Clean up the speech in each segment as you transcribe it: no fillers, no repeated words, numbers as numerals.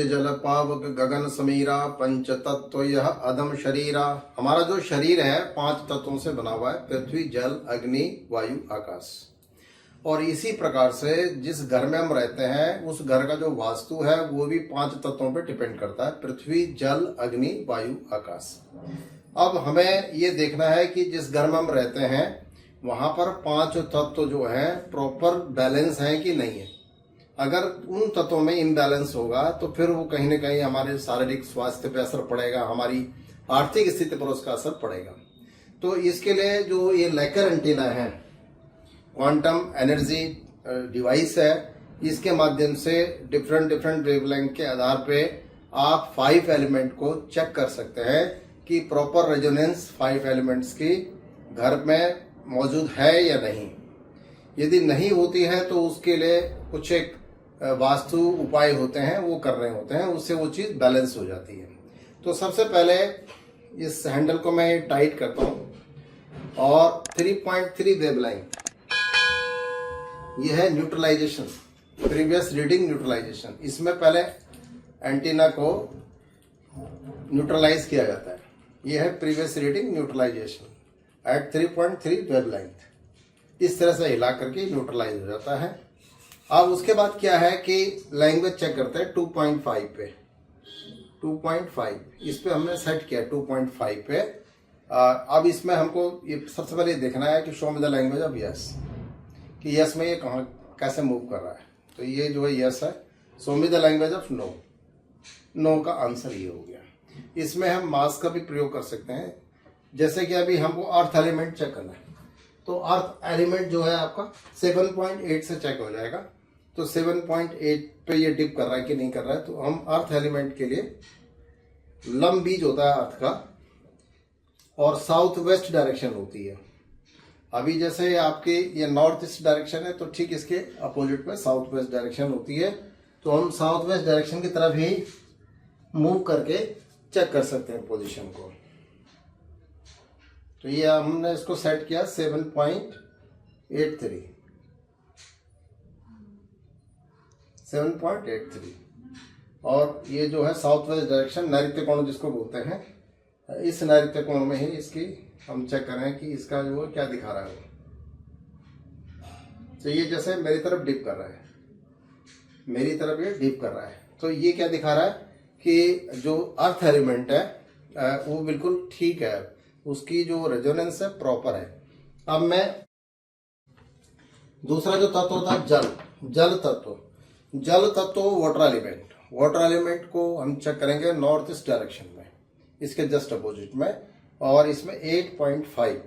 जल पावक गगन समीरा पंच तत्व यह अदम शरीरा। हमारा जो शरीर है 5 तत्वों से बना हुआ है, पृथ्वी जल अग्नि वायु आकाश। और इसी प्रकार से जिस घर में हम रहते हैं उस घर का जो वास्तु है वो भी 5 तत्वों पे डिपेंड करता है, पृथ्वी जल अग्नि वायु आकाश। अब हमें ये देखना है कि जिस घर में हम रहते हैं वहां पर 5 तत्व जो है प्रॉपर बैलेंस है कि नहीं है। अगर उन तत्वों में इम्बैलेंस होगा तो फिर वो कहीं ना कहीं हमारे शारीरिक स्वास्थ्य पर असर पड़ेगा, हमारी आर्थिक स्थिति पर उसका असर पड़ेगा। तो इसके लिए जो ये लेकर एंटीना है, क्वांटम एनर्जी डिवाइस है, इसके माध्यम से डिफरेंट वेवलेंथ के आधार पे आप 5 एलिमेंट को चेक कर सकते हैं कि प्रॉपर रेजोनेंस 5 एलिमेंट्स की घर में मौजूद है या नहीं। यदि नहीं होती है तो उसके लिए कुछ एक वास्तु उपाय होते हैं वो कर रहे होते हैं, उससे वो चीज बैलेंस हो जाती है। तो सबसे पहले इस हैंडल को मैं टाइट करता हूं और 3.3 वेवलेंथ, यह है न्यूट्रलाइजेशन, प्रीवियस रीडिंग न्यूट्रलाइजेशन। इसमें पहले एंटीना को न्यूट्रलाइज किया जाता है। यह है previous reading neutralization at 3.3 wavelength. इस तरह से हिला करके न्यूट्रलाइज हो जाता है। अब उसके बाद क्या है कि लैंग्वेज चेक करते हैं 2.5 पे, 2.5 इस पे हमने सेट किया 2.5 पे। अब इसमें हमको ये सबसे पहले देखना है कि show me the language of yes, कि यस में ये कहाँ कैसे मूव कर रहा है। तो ये जो है यस है, show me the language of no, no का आंसर ये हो गया। इसमें हम मास का भी प्रयोग कर सकते हैं, जैसे कि अभी हमको अर्थ एलिमेंट चेक करना है तो अर्थ एलिमेंट जो है आपका 7.8 से चेक हो जाएगा। तो 7.8 पे ये डिप कर रहा है कि नहीं कर रहा है। तो हम अर्थ एलिमेंट के लिए लंब बीज होता है अर्थ का और साउथ वेस्ट डायरेक्शन होती है। अभी जैसे आपके ये नॉर्थ ईस्ट डायरेक्शन है तो ठीक इसके अपोजिट में साउथ वेस्ट डायरेक्शन होती है। तो हम साउथ वेस्ट डायरेक्शन की तरफ ही मूव करके चेक कर सकते हैं पोजीशन को। तो ये हमने इसको सेट किया 7.83 और ये जो है साउथ वेस्ट डायरेक्शन नैऋत्य कोण जिसको बोलते हैं, इस नैऋत्य कोण में ही इसकी हम चेक कर रहे हैं कि इसका जो है क्या दिखा रहा है। तो ये जैसे मेरी तरफ डिप कर रहा है, मेरी तरफ ये डिप कर रहा है, तो ये क्या दिखा रहा है कि जो अर्थ एलिमेंट है वो बिल्कुल ठीक है, उसकी जो रेजोनेंस है प्रॉपर है। अब मैं दूसरा जो तत्व होता है जल तत्व, जल तत्व वाटर एलिमेंट को हम चेक करेंगे नॉर्थ ईस्ट डायरेक्शन में, इसके जस्ट अपोजिट में। और इसमें 8.5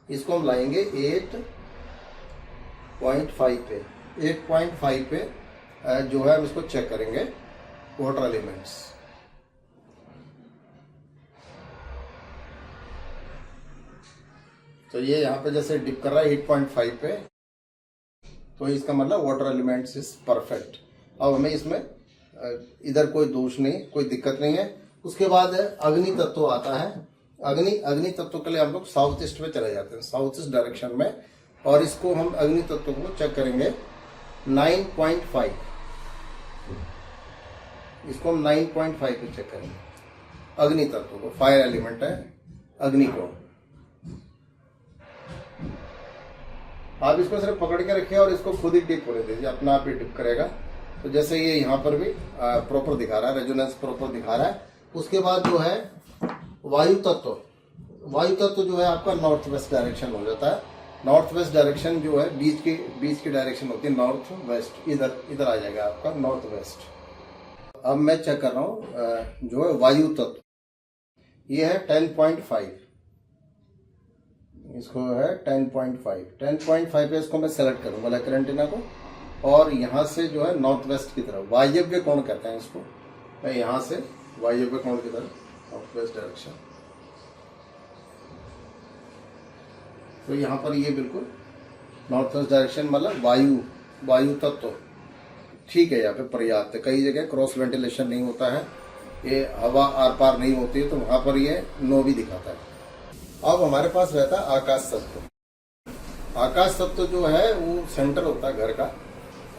इसको हम लाएंगे 8.5 पे, 8.5 पे जो है हम इसको चेक करेंगे वाटर एलिमेंट्स। तो ये यहाँ पे जैसे डिप कर रहा है 8.5 पे, तो इसका मतलब वाटर एलिमेंट्स इज परफेक्ट। अब हमें इसमें इधर कोई दोष नहीं, कोई दिक्कत नहीं है। उसके बाद अग्नि तत्व आता है। अग्नि तत्व के लिए हम लोग साउथ ईस्ट में चले जाते हैं, साउथ ईस्ट डायरेक्शन में, और इसको हम अग्नि तत्व को चेक करेंगे 9.5। इसको हम 9.5 पे चेक करेंगे अग्नि तत्व को। फायर एलिमेंट है अग्नि को। आप इसको सिर्फ पकड़ के रखिए और इसको खुद ही डिप होने दीजिए, अपना आप ही डिप करेगा। तो जैसे ये यहाँ पर भी प्रॉपर दिखा रहा है, रेजोनेंस प्रॉपर दिखा रहा है। उसके बाद जो है वायु तत्व जो है आपका नॉर्थ वेस्ट डायरेक्शन हो जाता है। नॉर्थ वेस्ट डायरेक्शन जो है बीच की डायरेक्शन होती है नॉर्थ वेस्ट, इधर आ जाएगा आपका नॉर्थ वेस्ट। अब मैं चेक कर रहा हूँ जो है वायु तत्व, ये है 10.5, इसको है 10.5 पे इसको मैं सेलेक्ट करूंगा लेकर एंटीना को, और यहाँ से जो है नॉर्थ वेस्ट की तरफ, वायव्य कोण कहते हैं इसको, मैं यहाँ से वायव्य कोण की तरफ नॉर्थ वेस्ट डायरेक्शन। तो यहाँ पर ये बिल्कुल नॉर्थ वेस्ट डायरेक्शन मतलब वायु तत्व ठीक है, यहाँ पे पर्याप्त है। कई जगह क्रॉस वेंटिलेशन नहीं होता है, ये हवा आर पार नहीं होती है, तो वहां पर ये नो भी दिखाता है। अब हमारे पास रहता है आकाश तत्व। आकाश तत्व जो है वो सेंटर होता है घर का।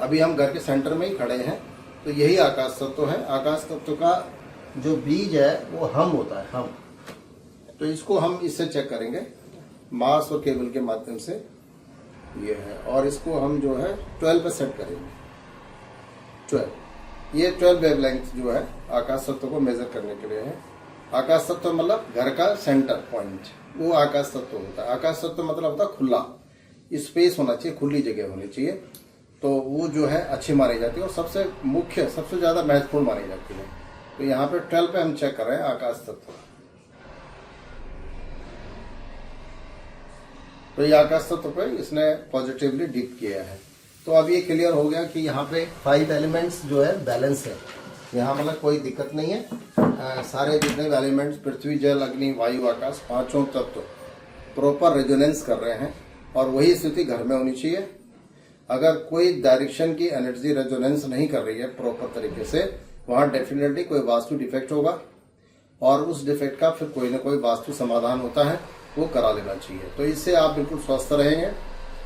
अभी हम घर के सेंटर में ही खड़े हैं तो यही आकाश तत्व है। आकाश तत्व का जो बीज है वो हम होता है, हम। तो इसको हम इससे चेक करेंगे मास और केबल के माध्यम से, ये है। और इसको हम जो है 12 पे सेट करेंगे, 12। ये 12 वेवलेंथ जो है आकाश तत्व को मेजर करने के लिए है। आकाश तत्व मतलब घर का सेंटर पॉइंट, वो आकाश तत्व होता है। आकाश तत्व मतलब होता है खुला स्पेस होना चाहिए, खुली जगह होनी चाहिए, तो वो जो है अच्छी मानी जाती है और सबसे मुख्य, सबसे ज्यादा महत्वपूर्ण मानी जाती है। तो यहाँ पे 12 पे हम चेक कर रहे हैं आकाश तत्व। तो ये आकाश तत्व पे इसने पॉजिटिवली डिप किया है। तो अब ये क्लियर हो गया कि यहाँ पे 5 एलिमेंट्स जो है बैलेंस है, यहाँ मतलब कोई दिक्कत नहीं है। सारे जितने भी एलिमेंट्स पृथ्वी जल अग्नि वायु आकाश पांचों तत्व प्रॉपर रेजोनेंस कर रहे हैं और वही स्थिति घर में होनी चाहिए। अगर कोई डायरेक्शन की एनर्जी रेजोनेंस नहीं कर रही है प्रॉपर तरीके से, वहां डेफिनेटली कोई वास्तु डिफेक्ट होगा और उस डिफेक्ट का फिर कोई ना कोई वास्तु समाधान होता है, वो करा लेना चाहिए। तो इससे आप बिल्कुल स्वस्थ रहेंगे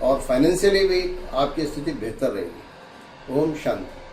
और फाइनेंशियली भी आपकी स्थिति बेहतर रहेगी। ओम शांति।